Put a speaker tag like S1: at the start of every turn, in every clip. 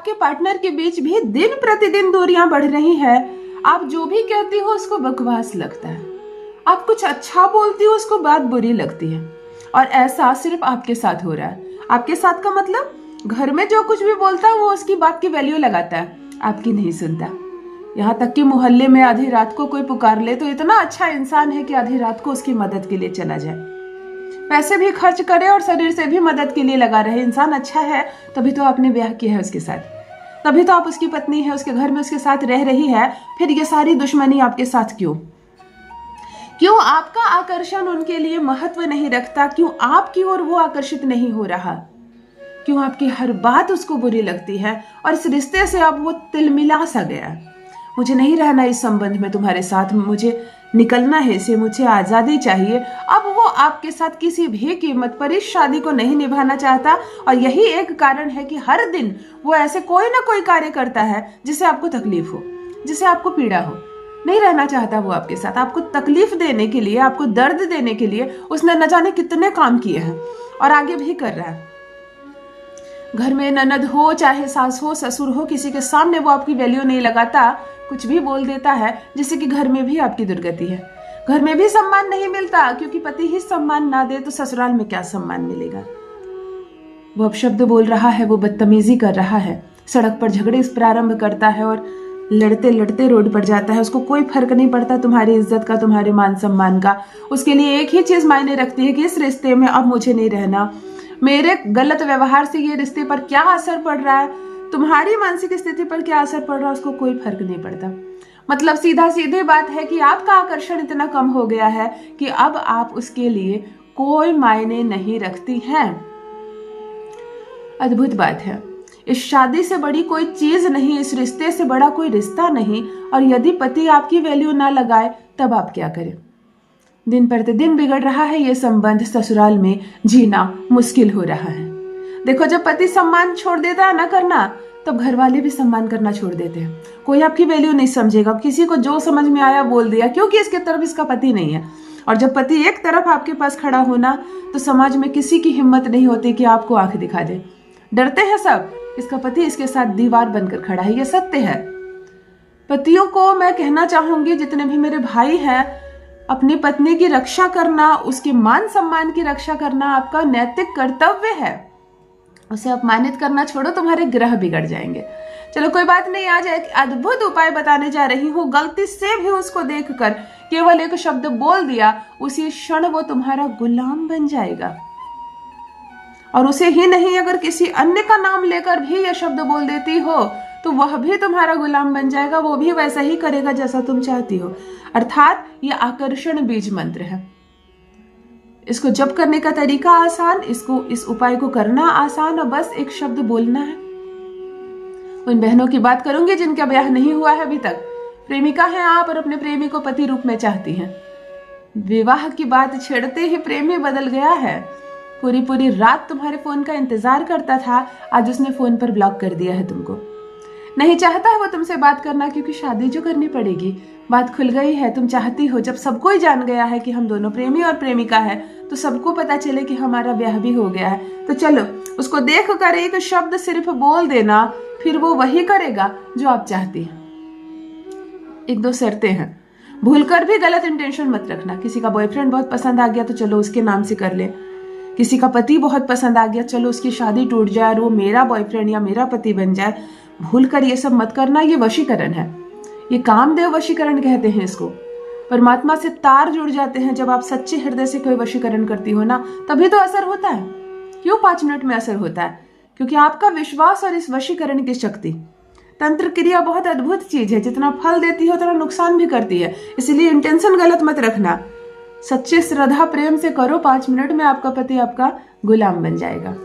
S1: आपके पार्टनर के बीच भी दिन प्रतिदिन दूरियां बढ़ रही है। आप जो भी कहती हो उसको बकवास लगता है, आप कुछ अच्छा बोलती हो उसको बात बुरी लगती है। और ऐसा सिर्फ आपके साथ हो रहा है। आपके साथ का मतलब घर में जो कुछ भी बोलता है वो उसकी बात की वैल्यू लगाता है, आपकी नहीं सुनता। यहाँ तक कि मोहल्ले में आधी रात को कोई पुकार ले तो इतना अच्छा इंसान है कि आधी रात को उसकी मदद के लिए चला जाए, पैसे भी खर्च करे और शरीर से भी मदद के लिए लगा रहे। इंसान अच्छा है तभी तो आपने ब्याह किया है उसके साथ, तभी तो आप उसकी पत्नी है, उसके घर में उसके साथ रह रही है। फिर ये सारी दुश्मनी आपके साथ क्यों? क्यों आपका आकर्षण उनके लिए महत्व नहीं रखता? क्यों आपकी ओर वो आकर्षित नहीं हो रहा? क्यों आपकी हर बात उसको बुरी लगती है? और इस रिश्ते से अब वो तिलमिला सा गया। मुझे नहीं रहना इस संबंध में तुम्हारे साथ, मुझे निकलना है इसे, मुझे आजादी चाहिए। अब वो आपके साथ किसी भी कीमत पर इस शादी को नहीं निभाना चाहता। और यही एक कारण है कि हर दिन वो ऐसे कोई ना कोई कार्य करता है जिससे आपको तकलीफ हो, जिससे आपको पीड़ा हो। नहीं रहना चाहता वो आपके साथ। आपको तकलीफ देने के लिए, आपको दर्द देने के लिए उसने न जाने कितने काम किए हैं और आगे भी कर रहा है। घर में ननद हो चाहे सास हो ससुर हो, किसी के सामने वो आपकी वैल्यू नहीं लगाता, कुछ भी बोल देता है, जिससे कि घर में भी आपकी दुर्गति है। घर में भी सम्मान नहीं मिलता, क्योंकि पति ही सम्मान ना दे तो ससुराल में क्या सम्मान मिलेगा। वो अपशब्द बोल रहा है, वो बदतमीजी कर रहा है, सड़क पर झगड़े प्रारंभ करता है और लड़ते लड़ते रोड पर जाता है। उसको कोई फर्क नहीं पड़ता तुम्हारी इज्जत का, तुम्हारे मान सम्मान का। उसके लिए एक ही चीज मायने रखती है कि इस रिश्ते में अब मुझे नहीं रहना। मेरे गलत व्यवहार से ये रिश्ते पर क्या असर पड़ रहा है, तुम्हारी मानसिक स्थिति पर क्या असर पड़ रहा है, उसको कोई फर्क नहीं पड़ता। मतलब सीधा सीधे बात है कि आपका आकर्षण इतना कम हो गया है कि अब आप उसके लिए कोई मायने नहीं रखती हैं। अद्भुत बात है। इस शादी से बड़ी कोई चीज नहीं, इस रिश्ते से बड़ा कोई रिश्ता नहीं। और यदि पति आपकी वैल्यू ना लगाए तब आप क्या करें? दिन प्रतिदिन बिगड़ रहा है ये संबंध, ससुराल में जीना मुश्किल हो रहा है। देखो, जब पति सम्मान छोड़ देता है ना करना, तब घर वाले भी सम्मान करना छोड़ देते हैं। कोई आपकी वैल्यू नहीं समझेगा, किसी को जो समझ में आया बोल दिया, क्योंकि इसके तरफ इसका पति नहीं है। और जब पति एक तरफ आपके पास खड़ा होना, तो समाज में किसी की हिम्मत नहीं होती कि आपको आंख दिखा दे। डरते हैं सब, इसका पति इसके साथ दीवार बनकर खड़ा है, ये सत्य है। पतियों को मैं कहना चाहूंगी, जितने भी मेरे भाई हैं, अपनी पत्नी की रक्षा करना, उसके मान सम्मान की रक्षा करना आपका नैतिक कर्तव्य है। उसे अपमानित करना छोड़ो, तुम्हारे ग्रह बिगड़ जाएंगे। चलो कोई बात नहीं, आज एक अद्भुत उपाय बताने जा रही हूँ। गलती से भी उसको देखकर केवल एक शब्द बोल दिया, उसी क्षण वो तुम्हारा गुलाम बन जाएगा। और उसे ही नहीं, अगर किसी अन्य का नाम लेकर भी यह शब्द बोल देती हो तो वह भी तुम्हारा गुलाम बन जाएगा। वो भी वैसा ही करेगा जैसा तुम चाहती हो। अर्थात यह आकर्षण बीज मंत्र है। इसको जप करने का तरीका आसान, इस उपाय को करना आसान, और बस एक शब्द बोलना है। उन बहनों की बात करूंगी जिनका ब्याह नहीं हुआ है अभी तक। प्रेमिका हैं आप और अपने प्रेमी को पति रूप में चाहती हैं। विवाह की बात छेड़ते ही प्रेमी बदल गया है। पूरी पूरी रात तुम्हारे फोन का इंतजार करता था, आज उसने फोन पर ब्लॉक कर दिया है तुमको। नहीं चाहता है वो तुमसे बात करना, क्योंकि शादी जो करनी पड़ेगी। बात खुल गई है, तुम चाहती हो जब सबको ही जान गया है कि हम दोनों प्रेमी और प्रेमिका है, तो सबको पता चले कि हमारा ब्याह भी हो गया है। तो चलो, उसको देख कर एक शब्द सिर्फ बोल देना, फिर वो वही करेगा जो आप चाहती हैं। एक दो शर्तें हैं, भूलकर भी गलत इंटेंशन मत रखना। किसी का बॉयफ्रेंड बहुत पसंद आ गया तो चलो उसके नाम से कर ले। किसी का पति बहुत पसंद आ गया, चलो उसकी शादी टूट जाए और वो मेरा बॉयफ्रेंड या मेरा पति बन जाए। भूलकर ये सब मत करना, ये वशीकरण है। ये कामदेव वशीकरण कहते हैं इसको। परमात्मा से तार जुड़ जाते हैं जब आप सच्चे हृदय से कोई वशीकरण करती हो ना, तभी तो असर होता है। क्यों 5 मिनट में असर होता है? क्योंकि आपका विश्वास और इस वशीकरण की शक्ति। तंत्र क्रिया बहुत अद्भुत चीज है, जितना फल देती है उतना नुकसान भी करती है। इसलिए इंटेंशन गलत मत रखना, सच्चे श्रद्धा प्रेम से करो। 5 मिनट में आपका पति आपका गुलाम बन जाएगा।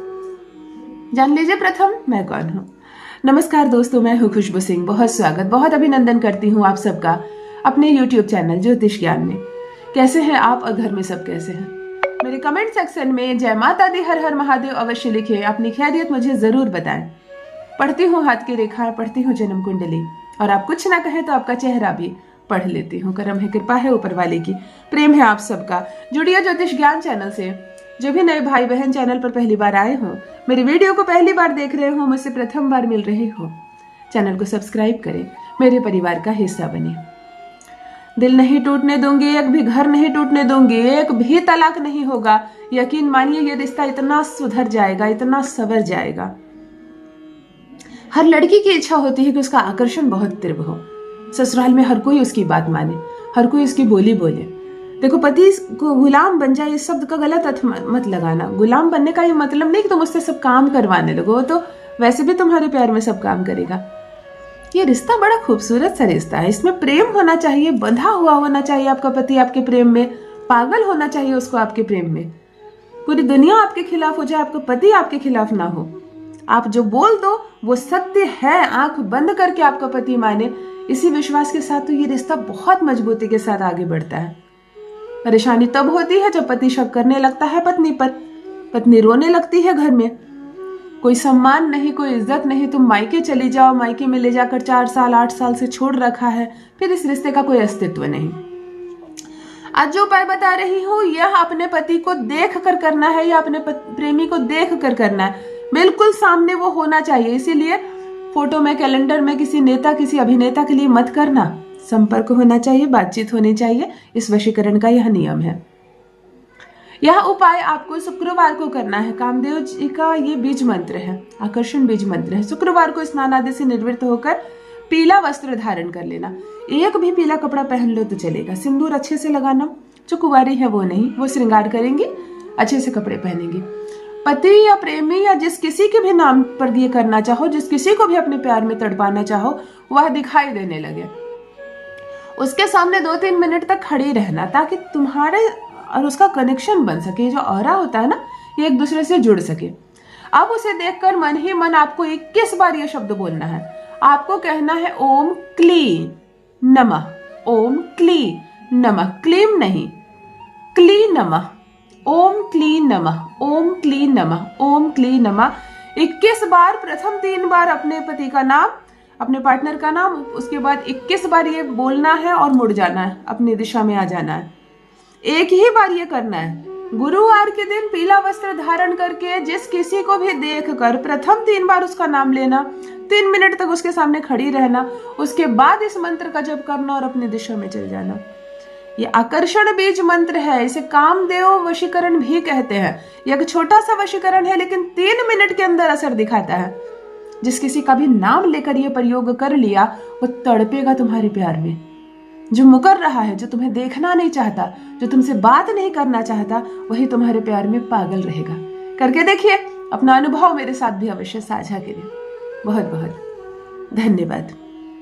S1: जान लीजिए प्रथम मैं कौन हूँ। नमस्कार दोस्तों, मैं हूँ खुशबू सिंह। बहुत स्वागत, बहुत अभिनंदन करती हूँ आप सबका अपने YouTube चैनल ज्योतिष ज्ञान में। कैसे हैं आप और घर में सब कैसे हैं? मेरे कमेंट सेक्शन में जय माता दी, हर हर महादेव अवश्य लिखिए। अपनी खैरियत मुझे जरूर बताएं। पढ़ती हूँ हाथ की रेखाएं, पढ़ती हूँ जन्म कुंडली, और आप कुछ ना कहें तो आपका चेहरा भी पढ़ लेती हूँ। करम है, कृपा है ऊपर वाले की, प्रेम है आप सबका। जुड़िए ज्योतिष ज्ञान चैनल से। जो भी नए भाई बहन चैनल पर पहली बार आए हो, मेरी वीडियो को पहली बार देख रहे हो, मुझसे प्रथम बार मिल रहे हो, चैनल को सब्सक्राइब करें, मेरे परिवार का हिस्सा बने। दिल नहीं टूटने दूंगी, एक भी घर नहीं टूटने दूंगी, एक भी तलाक नहीं होगा। यकीन मानिए ये रिश्ता इतना सुधर जाएगा, इतना संवर जाएगा। हर लड़की की इच्छा होती है कि उसका आकर्षण बहुत तीव्र हो, ससुराल में हर कोई उसकी बात माने, हर कोई उसकी बोली बोले। देखो, पति को गुलाम बन जाए, इस शब्द का गलत अर्थ मत लगाना। गुलाम बनने का ये मतलब नहीं कि तुम उससे सब काम करवाने लगो, वो तो वैसे भी तुम्हारे प्यार में सब काम करेगा। ये रिश्ता बड़ा खूबसूरत सा रिश्ता है, इसमें प्रेम होना चाहिए, बंधा हुआ होना चाहिए आपका पति आपके प्रेम में, पागल होना चाहिए उसको आपके प्रेम में। पूरी दुनिया आपके खिलाफ हो जाए, आपका पति आपके खिलाफ ना हो, आप जो बोल दो वो सत्य है, आंख बंद करके आपका पति माने, इसी विश्वास के साथ तो ये रिश्ता बहुत मजबूती के साथ आगे बढ़ता है। परेशानी तब होती है जब पति शक करने लगता है पत्नी पर, पत्नी रोने लगती है घर में, कोई सम्मान नहीं, कोई इज्जत नहीं, तुम मायके चली जाओ, मायके में ले जाकर 4 साल 8 साल से छोड़ रखा है, फिर इस रिश्ते का कोई अस्तित्व नहीं। आज जो उपाय बता रही हूँ यह अपने पति को देख कर करना है, या अपने प्रेमी को देख कर करना है, बिल्कुल सामने वो होना चाहिए। इसीलिए फोटो में, कैलेंडर में किसी नेता, किसी अभिनेता के लिए मत करना, संपर्क होना चाहिए, बातचीत होनी चाहिए। इस वशीकरण का यह नियम है। यह उपाय आपको शुक्रवार को करना है। कामदेव जी का ये बीज मंत्र है, आकर्षण बीज मंत्र है। शुक्रवार को स्नान आदि से निवृत्त होकर पीला वस्त्र धारण कर लेना, एक भी पीला कपड़ा पहन लो तो चलेगा। सिंदूर अच्छे से लगाना, जो कुंवारी है वो नहीं, वो श्रृंगार करेंगी, अच्छे से कपड़े पहनेंगी। पति या प्रेमी या जिस किसी के भी नाम पर ये करना चाहो, जिस किसी को भी अपने प्यार में तड़पाना चाहो, वह दिखाई देने लगे, उसके सामने 2-3 मिनट तक खड़ी रहना, ताकि तुम्हारे और उसका कनेक्शन बन सके। जो ऑरा होता है ना, ये एक दूसरे से जुड़ सके। अब उसे देखकर मन ही मन आपको 21 बार ये शब्द बोलना है। आपको कहना है ओम क्ली नमः, ओम क्ली नमः, क्लीम नहीं, क्ली नमः, ओम क्ली नमः, ओम क्ली नमः, ओम क्ली नमः 21 बार। प्रथम 3 बार अपने पति का नाम, अपने पार्टनर का नाम, उसके बाद 21 बार ये बोलना है और मुड़ जाना है, अपनी दिशा में आ जाना है। एक ही बार ये करना है। गुरुवार के दिन पीला वस्त्र धारण करके जिस किसी को भी देखकर प्रथम 3 बार उसका नाम लेना, 3 मिनट तक उसके सामने खड़ी रहना, उसके बाद इस मंत्र का जप करना और अपनी दिशा में चल जाना। ये आकर्षण बीज मंत्र है, इसे कामदेव वशीकरण भी कहते हैं। यह एक छोटा सा वशीकरण है, लेकिन 3 मिनट के अंदर असर दिखाता है। जिस किसी का भी नाम लेकर यह प्रयोग कर लिया, वो तड़पेगा तुम्हारे प्यार में। जो मुकर रहा है, जो तुम्हें देखना नहीं चाहता, जो तुमसे बात नहीं करना चाहता, वही तुम्हारे प्यार में पागल रहेगा। करके देखिए, अपना अनुभव मेरे साथ भी अवश्य साझा करिए। बहुत बहुत धन्यवाद।